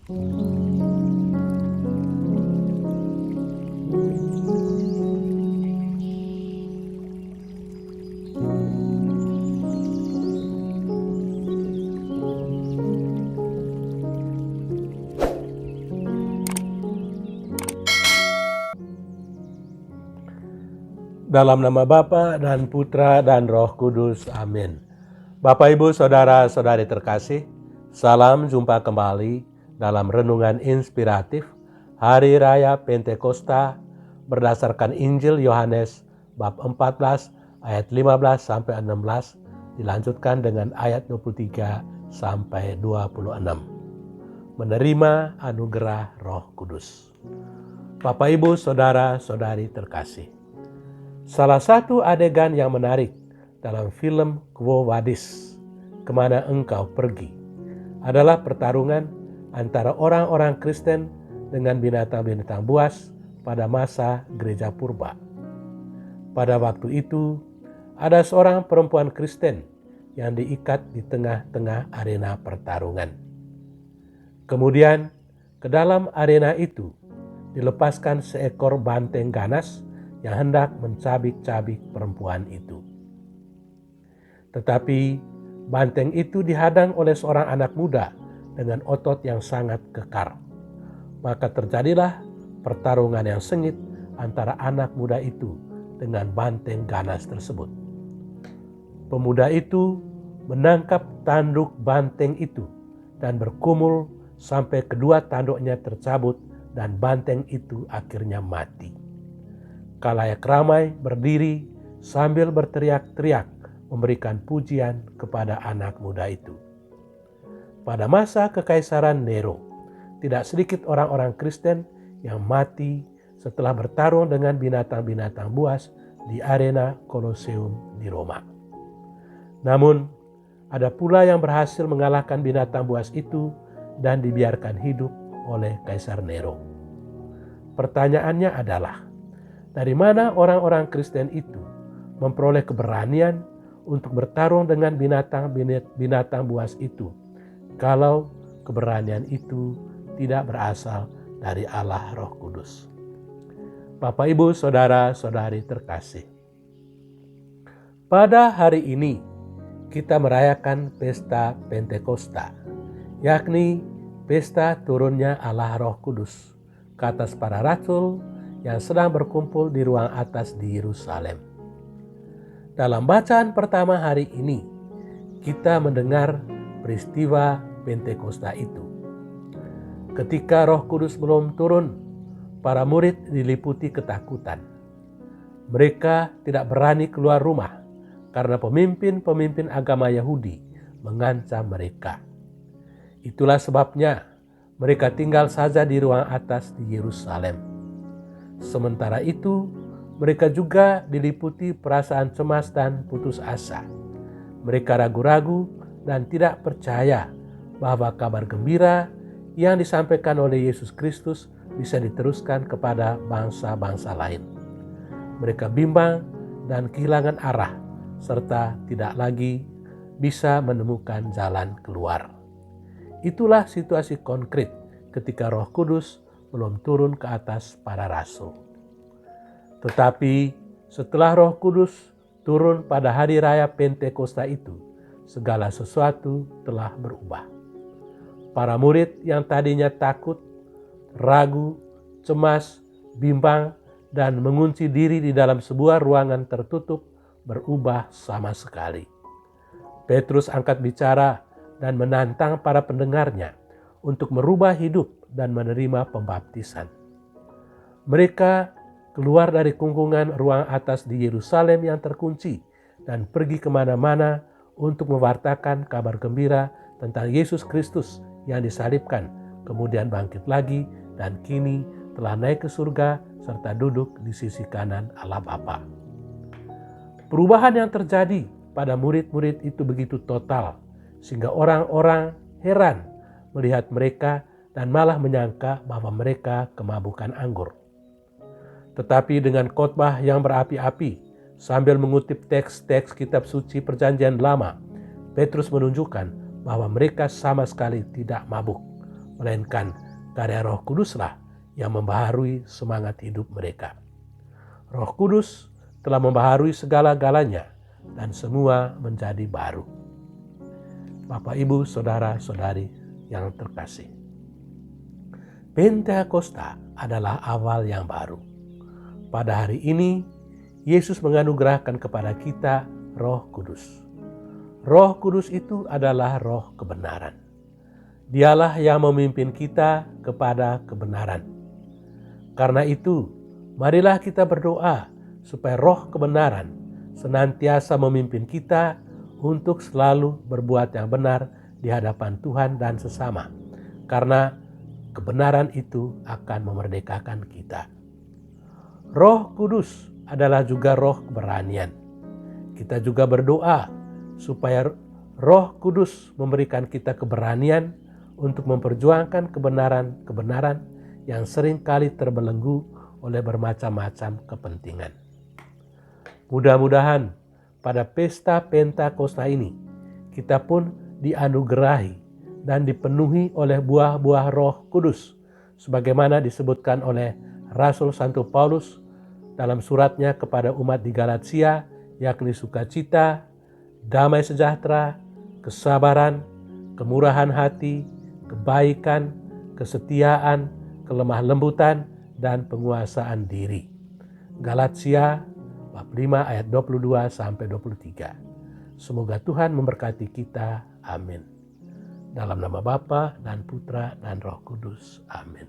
Dalam nama Bapa dan Putra dan Roh Kudus. Amin. Bapak, Ibu, Saudara-saudari terkasih, salam jumpa kembali dalam renungan inspiratif Hari Raya Pentakosta berdasarkan Injil Yohanes bab 14 ayat 15 sampai 16, dilanjutkan dengan ayat 23 sampai 26. Menerima anugerah Roh Kudus. Bapak, Ibu, Saudara-saudari terkasih, salah satu adegan yang menarik dalam film Quo Vadis, Kemana Engkau Pergi, adalah pertarungan antara orang-orang Kristen dengan binatang-binatang buas pada masa gereja purba. Pada waktu itu, ada seorang perempuan Kristen yang diikat di tengah-tengah arena pertarungan. Kemudian, ke dalam arena itu dilepaskan seekor banteng ganas yang hendak mencabik-cabik perempuan itu. Tetapi banteng itu dihadang oleh seorang anak muda dengan otot yang sangat kekar. Maka terjadilah pertarungan yang sengit antara anak muda itu dengan banteng ganas tersebut. Pemuda itu menangkap tanduk banteng itu dan berkumul sampai kedua tanduknya tercabut dan banteng itu akhirnya mati. Khalayak ramai berdiri sambil berteriak-teriak memberikan pujian kepada anak muda itu. Pada masa kekaisaran Nero, tidak sedikit orang-orang Kristen yang mati setelah bertarung dengan binatang-binatang buas di arena Kolosium di Roma. Namun, ada pula yang berhasil mengalahkan binatang buas itu dan dibiarkan hidup oleh Kaisar Nero. Pertanyaannya adalah, dari mana orang-orang Kristen itu memperoleh keberanian untuk bertarung dengan binatang buas itu, kalau keberanian itu tidak berasal dari Allah Roh Kudus? Bapak, Ibu, Saudara-saudari terkasih, pada hari ini kita merayakan pesta Pentakosta, yakni pesta turunnya Allah Roh Kudus ke atas para rasul yang sedang berkumpul di ruang atas di Yerusalem. Dalam bacaan pertama hari ini, kita mendengar peristiwa Pentakosta itu. Ketika Roh Kudus belum turun, para murid diliputi ketakutan. Mereka tidak berani keluar rumah karena pemimpin-pemimpin agama Yahudi mengancam mereka. Itulah sebabnya mereka tinggal saja di ruang atas di Yerusalem. Sementara itu, mereka juga diliputi perasaan cemas dan putus asa. Mereka ragu-ragu dan tidak percaya bahwa kabar gembira yang disampaikan oleh Yesus Kristus bisa diteruskan kepada bangsa-bangsa lain. Mereka bimbang dan kehilangan arah, serta tidak lagi bisa menemukan jalan keluar. Itulah situasi konkret ketika Roh Kudus belum turun ke atas para rasul. Tetapi setelah Roh Kudus turun pada hari raya Pentakosta itu, segala sesuatu telah berubah. Para murid yang tadinya takut, ragu, cemas, bimbang, dan mengunci diri di dalam sebuah ruangan tertutup berubah sama sekali. Petrus angkat bicara dan menantang para pendengarnya untuk merubah hidup dan menerima pembaptisan. Mereka keluar dari kungkungan ruang atas di Yerusalem yang terkunci dan pergi kemana-mana untuk mewartakan kabar gembira tentang Yesus Kristus yang disalibkan, kemudian bangkit lagi dan kini telah naik ke surga serta duduk di sisi kanan Allah Bapa. Perubahan yang terjadi pada murid-murid itu begitu total sehingga orang-orang heran melihat mereka dan malah menyangka bahwa mereka kemabukan anggur. Tetapi dengan khotbah yang berapi-api sambil mengutip teks-teks kitab suci Perjanjian Lama, Petrus menunjukkan bahwa mereka sama sekali tidak mabuk, melainkan karya Roh Kuduslah yang membaharui semangat hidup mereka. Roh Kudus telah membaharui segala-galanya dan semua menjadi baru. Bapak, Ibu, Saudara-saudari yang terkasih, Pentakosta adalah awal yang baru. Pada hari ini, Yesus menganugerahkan kepada kita Roh Kudus. Roh Kudus itu adalah roh kebenaran. Dialah yang memimpin kita kepada kebenaran. Karena itu, marilah kita berdoa supaya roh kebenaran senantiasa memimpin kita untuk selalu berbuat yang benar di hadapan Tuhan dan sesama. Karena kebenaran itu akan memerdekakan kita. Roh Kudus adalah juga roh keberanian. Kita juga berdoa supaya Roh Kudus memberikan kita keberanian untuk memperjuangkan kebenaran-kebenaran yang seringkali terbelenggu oleh bermacam-macam kepentingan. Mudah-mudahan pada pesta Pentakosta ini kita pun dianugerahi dan dipenuhi oleh buah-buah Roh Kudus sebagaimana disebutkan oleh Rasul Santo Paulus dalam suratnya kepada umat di Galatia, yakni sukacita, damai sejahtera, kesabaran, kemurahan hati, kebaikan, kesetiaan, kelemah lembutan, dan penguasaan diri. Galatia bab 5 ayat 22-23. Semoga Tuhan memberkati kita. Amin. Dalam nama Bapa dan Putra dan Roh Kudus. Amin.